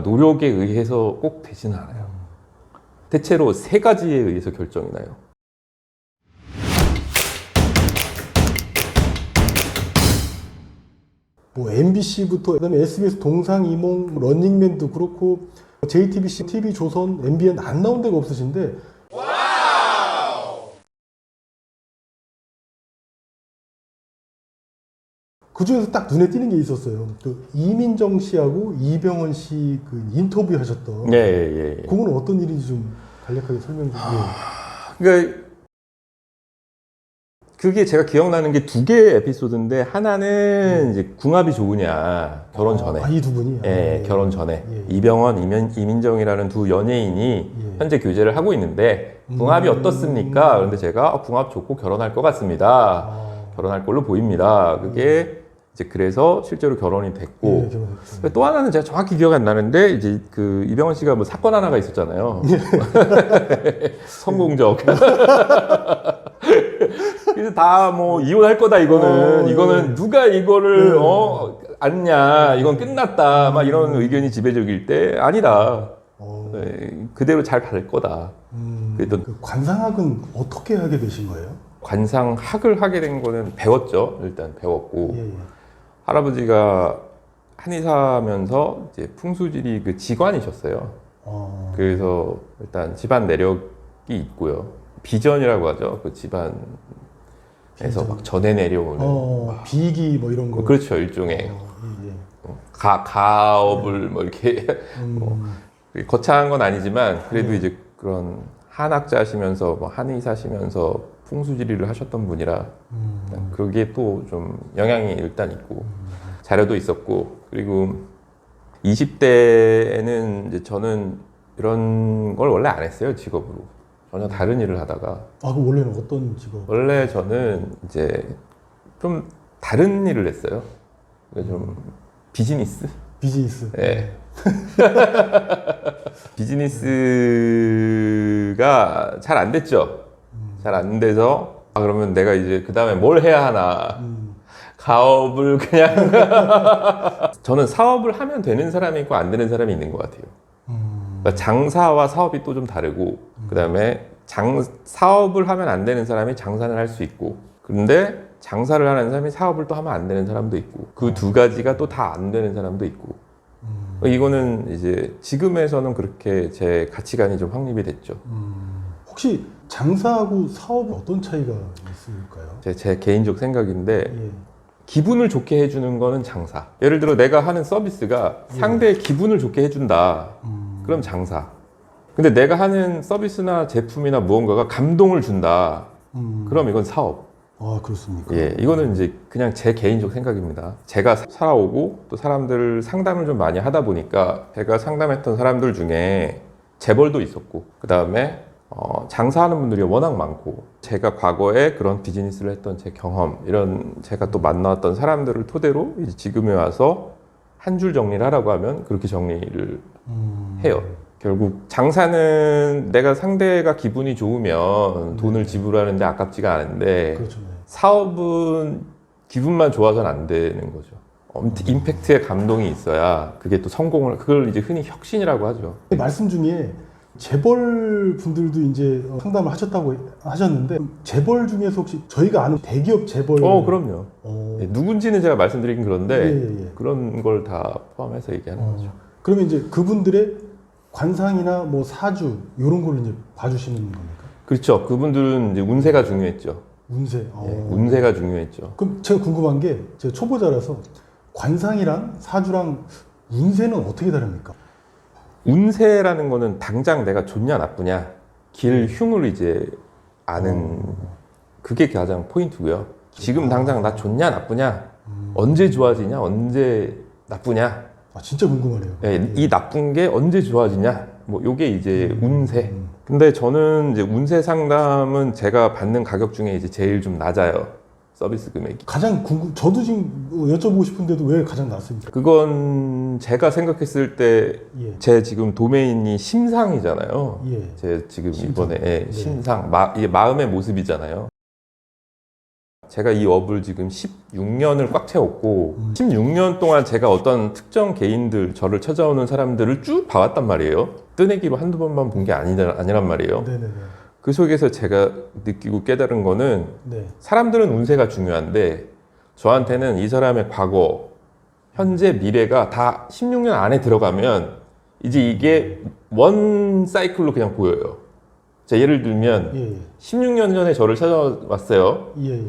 노력에 의해서 꼭 되지는 않아요. 대체로 세 가지에 의해서 결정이 나요. 뭐 MBC부터 그다음에 SBS 동상이몽, 런닝맨도 그렇고 JTBC, TV조선, MBN 안 나온 데가 없으신데 그 중에서 딱 눈에 띄는 게 있었어요. 그 이민정 씨하고 이병헌 씨 그 인터뷰 하셨던. 예. 그건 어떤 일인지 좀 간략하게 설명 좀. 그러니까 그게 제가 기억나는 게 두 개의 에피소드인데 하나는 이제 궁합이 좋으냐 결혼 전에. 이 두 분이. 예, 결혼 전에 예. 이병헌, 이민정이라는 두 연예인이 현재 교제를 하고 있는데 궁합이 어떻습니까? 그런데 제가 궁합 좋고 결혼할 것 같습니다. 결혼할 걸로 보입니다. 그게 이제 그래서 실제로 결혼이 됐고 또 하나는 제가 정확히 기억이 안 나는데 이제 그 이병헌 씨가 뭐 사건 하나가 있었잖아요. 성공적. 그래서 다 뭐 이혼할 거다 이거는 누가 이거를 안냐 이건 끝났다 막 이런 의견이 지배적일 때 아니다. 그대로 잘 갈 거다. 그 관상학은 어떻게 하게 되신 거예요? 관상학을 하게 된 거는 배웠죠. 일단 배웠고 할아버지가 한의사면서 이제 풍수지리 그 직관이셨어요. 그래서 일단 집안 내력이 있고요. 비전이라고 하죠. 그 집안에서 막 전해 내려오는 비기 뭐 이런 거. 그렇죠. 일종의 가업을 뭐 이렇게 거창한 건 아니지만 그래도 이제 그런 한학자시면서 뭐 한의사시면서 풍수지리를 하셨던 분이라 그게 또 좀 영향이 일단 있고 자료도 있었고 그리고 20대에는 이제 저는 이런 걸 원래 안 했어요. 직업으로 전혀 다른 일을 하다가 그럼 원래는 어떤 직업? 원래 저는 이제 좀 다른 일을 했어요. 그러니까 좀 비즈니스. 네. 비즈니스가 잘 안 됐죠. 잘 안 돼서 그러면 내가 이제 그 다음에 뭘 해야 하나. 가업을 그냥 저는 사업을 하면 되는 사람이 있고 안 되는 사람이 있는 것 같아요. 그러니까 장사와 사업이 또 좀 다르고 그 다음에 사업을 하면 안 되는 사람이 장사를 할 수 있고 그런데 장사를 하는 사람이 사업을 또 하면 안 되는 사람도 있고 그 두 가지가 또 다 안 되는 사람도 있고 이거는 이제 지금에서는 그렇게 제 가치관이 좀 확립이 됐죠. 혹시 장사하고 사업은 어떤 차이가 있을까요? 제 개인적 생각인데 기분을 좋게 해주는 거는 장사. 예를 들어 내가 하는 서비스가 상대의 기분을 좋게 해준다. 그럼 장사. 근데 내가 하는 서비스나 제품이나 무언가가 감동을 준다. 그럼 이건 사업. 그렇습니까? 예, 이거는 이제 그냥 제 개인적 생각입니다. 제가 살아오고 또 사람들 상담을 좀 많이 하다 보니까 제가 상담했던 사람들 중에 재벌도 있었고 그 다음에 장사하는 분들이 워낙 많고 제가 과거에 그런 비즈니스를 했던 제 경험 이런 제가 또 만나왔던 사람들을 토대로 이제 지금에 와서 한 줄 정리를 하라고 하면 그렇게 정리를 해요. 결국 장사는 내가 상대가 기분이 좋으면 돈을 지불하는데 아깝지가 않은데 그렇죠. 사업은 기분만 좋아서는 안 되는 거죠. 임팩트의 감동이 있어야 그게 또 성공을 그걸 이제 흔히 혁신이라고 하죠. 말씀 중에 재벌 분들도 이제 상담을 하셨는데 재벌 중에서 혹시 저희가 아는 대기업 재벌 그럼요. 예, 누군지는 제가 말씀드리긴 그런데 그런 걸 다 포함해서 얘기하는 거죠. 그러면 이제 그분들의 관상이나 뭐 사주 이런 걸 이제 봐주시는 겁니까? 그렇죠. 그분들은 이제 운세가 중요했죠. 운세. 운세가 중요했죠. 그럼 제가 궁금한 게 제가 초보자라서 관상이랑 사주랑 운세는 어떻게 다릅니까? 운세라는 거는 당장 내가 좋냐 나쁘냐 길 흉을 이제 아는 그게 가장 포인트고요. 지금 당장 나 좋냐 나쁘냐 언제 좋아지냐 언제 나쁘냐 진짜 궁금하네요. 네, 이 나쁜 게 언제 좋아지냐 뭐 요게 이제 운세. 근데 저는 이제 운세 상담은 제가 받는 가격 중에 이제 제일 좀 낮아요. 서비스 금액이. 가장 저도 지금 여쭤보고 싶은데도 왜 가장 낮습니까? 그건 제가 생각했을 때 제 지금 도메인이 심상이잖아요. 제 지금 심상. 이번에 심상, 이게 마음의 모습이잖아요. 제가 이 업을 지금 16년을 꽉 채웠고 16년 동안 제가 어떤 특정 개인들, 저를 찾아오는 사람들을 쭉 봐왔단 말이에요. 뜨내기로 한두 번만 본 게 아니란 말이에요. 네네네. 그 속에서 제가 느끼고 깨달은 거는 네. 사람들은 운세가 중요한데 저한테는 이 사람의 과거, 현재, 미래가 다 16년 안에 들어가면 이제 이게 원 사이클로 그냥 보여요. 자, 예를 들면 예. 16년 전에 저를 찾아왔어요. 예.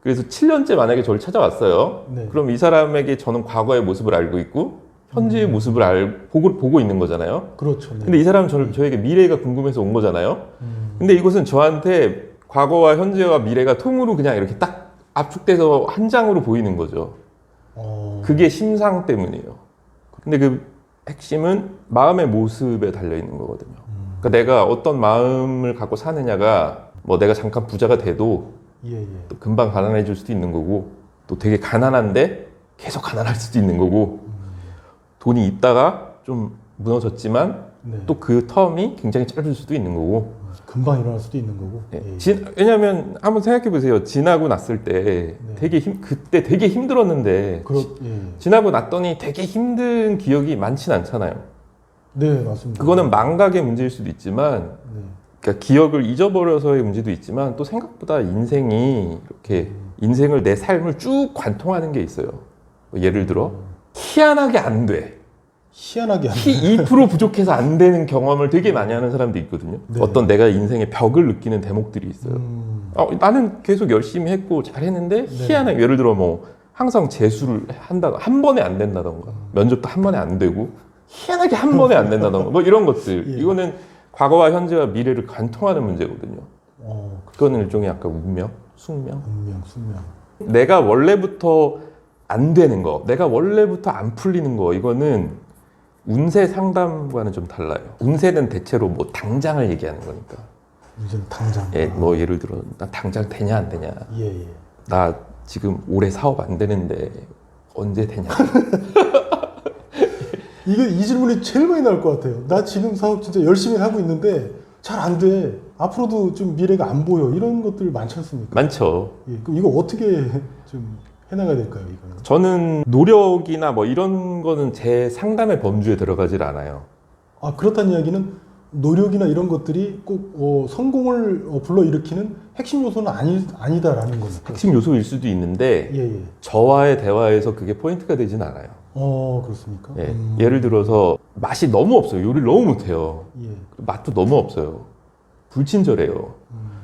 그래서 7년째 만약에 저를 찾아왔어요. 네. 그럼 이 사람에게 저는 과거의 모습을 알고 있고 현재의 모습을 보고 있는 거잖아요. 그렇죠. 네. 근데 이 사람은 저에게 미래가 궁금해서 온 거잖아요. 근데 이것은 저한테 과거와 현재와 미래가 통으로 그냥 이렇게 딱 압축돼서 한 장으로 보이는 거죠. 그게 심상 때문이에요. 근데 그 핵심은 마음의 모습에 달려 있는 거거든요. 그러니까 내가 어떤 마음을 갖고 사느냐가 뭐 내가 잠깐 부자가 돼도 예. 또 금방 가난해질 수도 있는 거고 또 되게 가난한데 계속 가난할 수도 있는 거고 돈이 있다가 좀 무너졌지만 네. 또 그 텀이 굉장히 짧을 수도 있는 거고 금방 일어날 수도 있는 거고. 예. 예. 왜냐하면 한번 생각해 보세요. 지나고 났을 때 되게 그때 되게 힘들었는데 예. 지나고 났더니 되게 힘든 기억이 많진 않잖아요. 네, 맞습니다. 그거는 망각의 문제일 수도 있지만 네. 그러니까 기억을 잊어버려서의 문제도 있지만 또 생각보다 인생이 이렇게 인생을 내 삶을 쭉 관통하는 게 있어요. 뭐 예를 들어 희한하게 안 돼. 희한하게 안 2% 부족해서 안 되는 경험을 되게 많이 하는 사람도 있거든요. 네. 어떤 내가 인생의 벽을 느끼는 대목들이 있어요. 나는 계속 열심히 했고 잘했는데 희한하게 예를 들어 뭐 항상 재수를 한다던가 한 번에 안 된다던가 면접도 한 번에 안 되고 희한하게 한 번에 안 된다던가 뭐 이런 것들. 예. 이거는 과거와 현재와 미래를 관통하는 문제거든요. 그거는 일종의 약간 운명, 숙명. 숙명. 내가 원래부터 안 되는 거, 내가 원래부터 안 풀리는 거, 이거는 운세 상담과는 좀 달라요. 운세는 대체로 뭐 당장을 얘기하는 거니까. 이제 당장. 예, 뭐 예를 들어 나 당장 되냐 안 되냐. 예. 나 지금 올해 사업 안 되는데 언제 되냐. 이게 이 질문이 제일 많이 나올 것 같아요. 나 지금 사업 진짜 열심히 하고 있는데 잘 안 돼. 앞으로도 좀 미래가 안 보여. 이런 것들 많지 않습니까? 많죠. 예, 그럼 이거 어떻게 좀 해나가야 될까요, 이거는? 저는 노력이나 뭐 이런 거는 제 상담의 범주에 들어가질 않아요. 아, 그렇다는 이야기는 노력이나 이런 것들이 꼭 성공을 불러일으키는 핵심 요소는 아니다라는 겁니다. 핵심 요소일 수도 있는데 예. 저와의 대화에서 그게 포인트가 되진 않아요. 그렇습니까? 예. 예를 들어서 맛이 너무 없어요. 요리를 너무 못해요. 예. 맛도 너무 없어요. 불친절해요.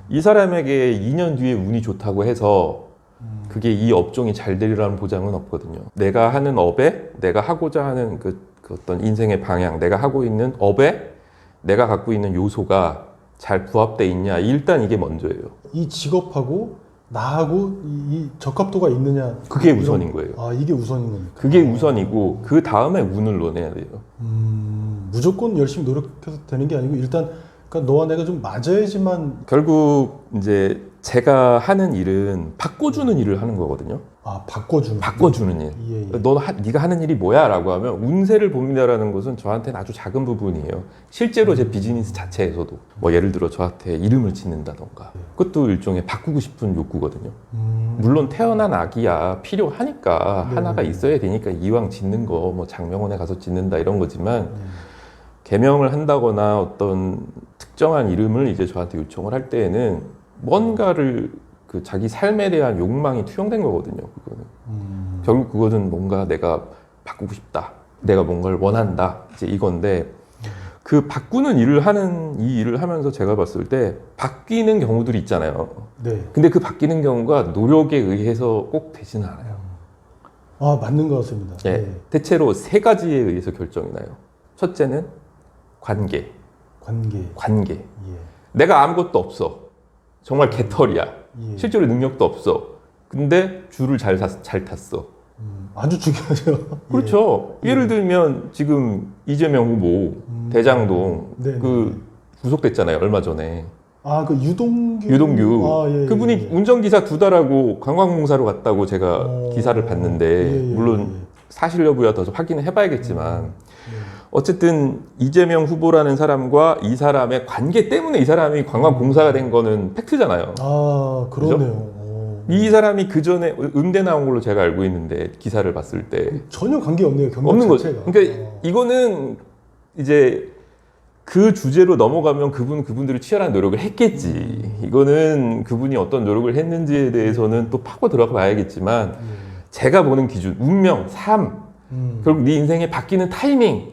이 사람에게 2년 뒤에 운이 좋다고 해서 그게 이 업종이 잘 되리라는 보장은 없거든요. 내가 하는 업에 내가 하고자 하는 그 어떤 인생의 방향, 내가 하고 있는 업에 내가 갖고 있는 요소가 잘 부합돼 있냐, 일단 이게 먼저예요. 이 직업하고 나하고 이 적합도가 있느냐. 그게 우선인 거예요. 아, 이게 우선인 겁니까? 그게 우선이고 그 다음에 운을 논해야 돼요. 무조건 열심히 노력해서 되는 게 아니고 일단 그러니까 너와 내가 좀 맞아야지만. 결국 이제 제가 하는 일은 바꿔주는 일을 하는 거거든요. 아, 바꿔주는 일. 예. 네가 하는 일이 뭐야? 라고 하면 운세를 봅니다라는 것은 저한테는 아주 작은 부분이에요. 실제로 제 비즈니스 자체에서도 뭐 예를 들어 저한테 이름을 짓는다던가 그것도 일종의 바꾸고 싶은 욕구거든요. 물론 태어난 아기야 필요하니까 네. 하나가 있어야 되니까 이왕 짓는 거 뭐 장명원에 가서 짓는다 이런 거지만 개명을 한다거나 어떤 특정한 이름을 이제 저한테 요청을 할 때에는 뭔가를 그 자기 삶에 대한 욕망이 투영된 거거든요. 그거는 결국 그거는 뭔가 내가 바꾸고 싶다, 내가 뭔가를 원한다 이제 이건데 그 바꾸는 일을 하는 이 일을 하면서 제가 봤을 때 바뀌는 경우들이 있잖아요. 네. 근데 그 바뀌는 경우가 노력에 의해서 꼭 되지는 않아요. 아, 맞는 것 같습니다. 예, 네. 대체로 세 가지에 의해서 결정이 나요. 첫째는 관계. 관계. 예. 내가 아무것도 없어. 정말 개털이야. 예. 실제로 능력도 없어. 근데 줄을 잘 탔어. 아주 중요하죠. 그렇죠. 예를 들면 지금 이재명 후보 대장동 네, 그 구속됐잖아요. 얼마 전에. 아, 그 유동규. 아, 예, 그분이 예. 운전기사 2달하고 관광공사로 갔다고 제가 기사를 봤는데 물론 사실 여부야 더 확인을 해봐야겠지만 어쨌든 이재명 후보라는 사람과 이 사람의 관계 때문에 이 사람이 관광공사가 된 거는 팩트잖아요. 아, 그러네요. 이 사람이 그 전에 음대 나온 걸로 제가 알고 있는데 기사를 봤을 때 전혀 관계 없네요. 경력 없는 거죠. 자체가. 그러니까 이거는 이제 그 주제로 넘어가면 그분들이 치열한 노력을 했겠지. 이거는 그분이 어떤 노력을 했는지에 대해서는 또 파고 들어가 봐야겠지만 제가 보는 기준, 운명, 삶, 결국 네 인생의 바뀌는 타이밍,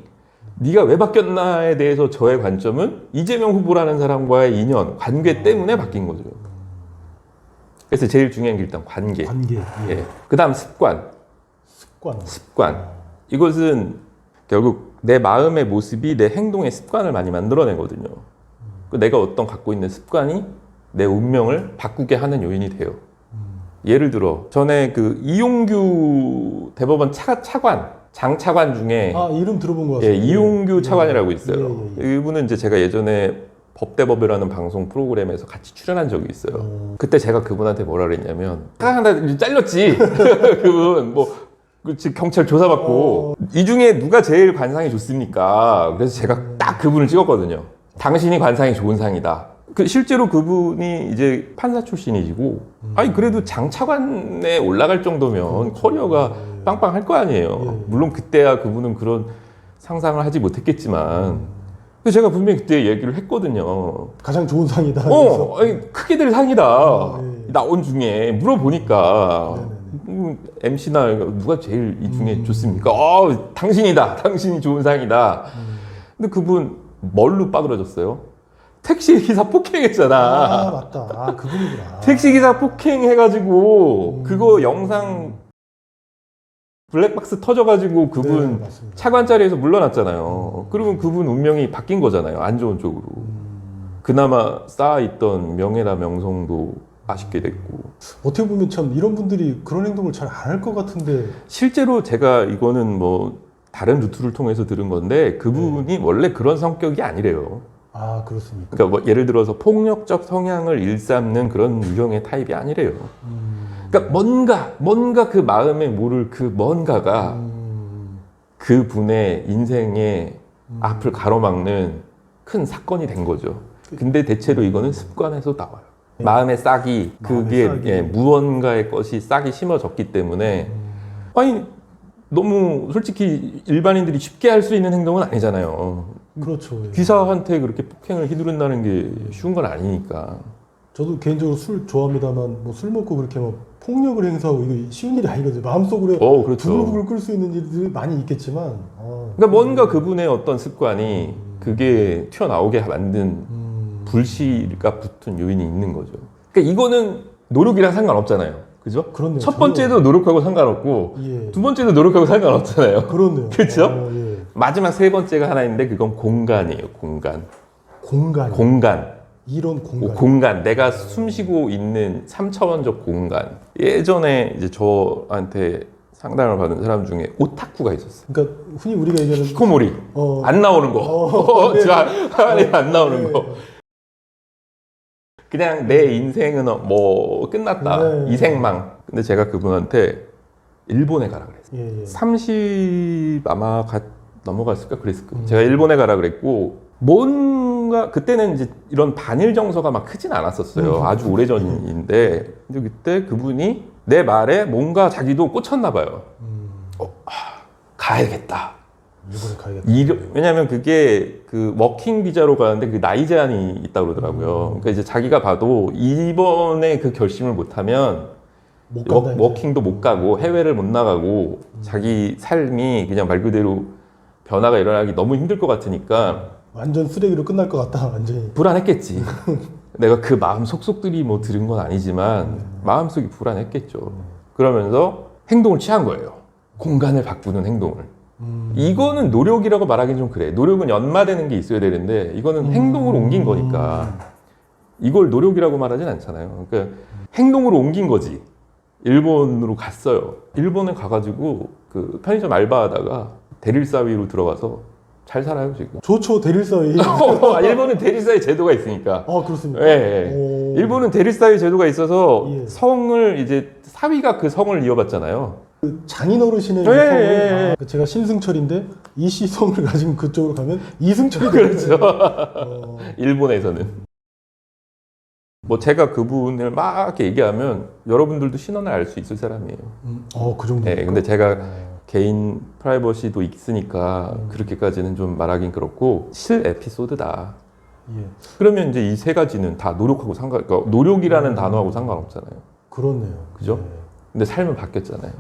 네가 왜 바뀌었나에 대해서 저의 관점은 이재명 후보라는 사람과의 인연, 관계 때문에 바뀐 거죠. 그래서 제일 중요한 게 일단 관계. 관계. 예. 그다음 습관. 습관. 이것은 결국 내 마음의 모습이 내 행동의 습관을 많이 만들어내거든요. 내가 어떤 갖고 있는 습관이 내 운명을 바꾸게 하는 요인이 돼요. 예를 들어 전에 그 이용규 대법원 장차관 중에 이름 들어본 것 예, 같습니다. 이용규 차관이라고 있어요. 예. 이분은 이제 제가 예전에 법대법이라는 방송 프로그램에서 같이 출연한 적이 있어요. 그때 제가 그분한테 뭐라 그랬냐면 나 잘렸지. 그분 그렇지, 경찰 조사받고 이 중에 누가 제일 관상이 좋습니까? 그래서 제가 딱 그분을 찍었거든요. 당신이 관상이 좋은 상이다. 실제로 그분이 이제 판사 출신이시고 아니 그래도 장차관에 올라갈 정도면 커리어가 빵빵할 거 아니에요. 물론 그때야 그분은 그런 상상을 하지 못했겠지만 그래서 제가 분명히 그때 얘기를 했거든요. 가장 좋은 상이다. 아니, 크게 될 상이다. 예. 나온 중에 물어보니까 MC나 누가 제일 이 중에 좋습니까? 당신이다. 당신이 좋은 상이다. 근데 그분 뭘로 빠그러졌어요? 택시기사 폭행했잖아. 맞다. 그분이구나. 택시기사 폭행해가지고 그거 영상 블랙박스 터져가지고 그분 차관 자리에서 물러났잖아요. 그러면 그분 운명이 바뀐 거잖아요. 안 좋은 쪽으로. 그나마 쌓아있던 명예나 명성도 아쉽게 됐고. 어떻게 보면 참 이런 분들이 그런 행동을 잘 안 할 것 같은데 실제로 제가 이거는 다른 루트를 통해서 들은 건데 그분이 원래 그런 성격이 아니래요. 그렇습니까? 그러니까 예를 들어서 폭력적 성향을 일삼는 그런 유형의 타입이 아니래요. 그러니까 뭔가 그 마음에 모를 그 뭔가가 그 분의 인생의 앞을 가로막는 큰 사건이 된 거죠. 근데 대체로 이거는 습관에서 나와요. 마음의 싹이 그게 무언가의 것이 싹이 심어졌기 때문에 아니 너무 솔직히 일반인들이 쉽게 할 수 있는 행동은 아니잖아요. 그렇죠. 기사한테 그렇게 폭행을 휘두른다는 게 쉬운 건 아니니까. 저도 개인적으로 술 좋아합니다만 술 먹고 그렇게 폭력을 행사하고 이거 쉬운 일이 아니거든요. 마음속으로 그렇죠. 부글부글 끓을 수 있는 일들이 많이 있겠지만 그러니까 뭔가 그분의 어떤 습관이 그게 튀어나오게 만든 불씨가 붙은 요인이 있는 거죠. 그러니까 이거는 노력이랑 상관없잖아요. 그죠? 그렇네요. 첫 번째도 노력하고 상관없고 두 번째도 노력하고 상관없잖아요. 그렇네요. 그렇죠? 마지막 세 번째가 하나 있는데 그건 공간이에요. 공간. 이런 공간. 내가 숨쉬고 있는 3차원적 공간. 예전에 이제 저한테 상담을 받은 사람 중에 오타쿠가 있었어요. 그러니까 흔히 우리가 얘기하는 히코모리. 안 나오는 거. 안 나오는 거. 그냥 내 인생은 끝났다. 이생망. 근데 제가 그분한테 일본에 가라 그랬어요. 30 아마 넘어갔을까 그랬을 거예요. 제가 일본에 가라 그랬고 뭔가 그때는 이제 이런 반일 정서가 막 크진 않았었어요. 아주 오래전인데 근데 그때 그분이 내 말에 뭔가 자기도 꽂혔나 봐요. 가야겠다. 일본에 가야겠다. 왜냐면 그게 그 워킹 비자로 가는데 그 나이 제한이 있다고 그러더라고요. 그러니까 이제 자기가 봐도 이번에 그 결심을 못하면 워킹도 못 가고 해외를 못 나가고 자기 삶이 그냥 말 그대로 변화가 일어나기 너무 힘들 것 같으니까 완전 쓰레기로 끝날 것 같다. 완전히 불안했겠지. 내가 그 마음 속속들이 들은 건 아니지만 마음속이 불안했겠죠. 그러면서 행동을 취한 거예요. 공간을 바꾸는 행동을. 이거는 노력이라고 말하기는 좀 그래. 노력은 연마되는 게 있어야 되는데 이거는 행동으로 옮긴 거니까 이걸 노력이라고 말하진 않잖아요. 그러니까 행동으로 옮긴 거지. 일본으로 갔어요. 일본에 가가지고 그 편의점 알바하다가 대릴사위로 들어가서 잘 살아요 지금. 좋죠. 대릴사위. 일본은 대릴사위 제도가 있으니까. 그렇습니까? 예. 일본은 대릴사위 제도가 있어서 성을 이제 사위가 그 성을 이어받잖아요. 그 장인 어르신의 성을 제가 신승철인데 이씨 성을 가지고 그쪽으로 가면 이승철이 그렇죠. 일본에서는. 뭐 제가 그분을 막 이렇게 얘기하면 여러분들도 신원을 알 수 있을 사람이에요. 그 정도. 네, 근데 제가 개인 프라이버시도 있으니까 그렇게까지는 좀 말하긴 그렇고 실 에피소드다. 예. 그러면 이제 이 세 가지는 다 노력하고 그러니까 노력이라는 단어하고 상관없잖아요. 그렇네요. 그죠? 예. 근데 삶은 바뀌었잖아요.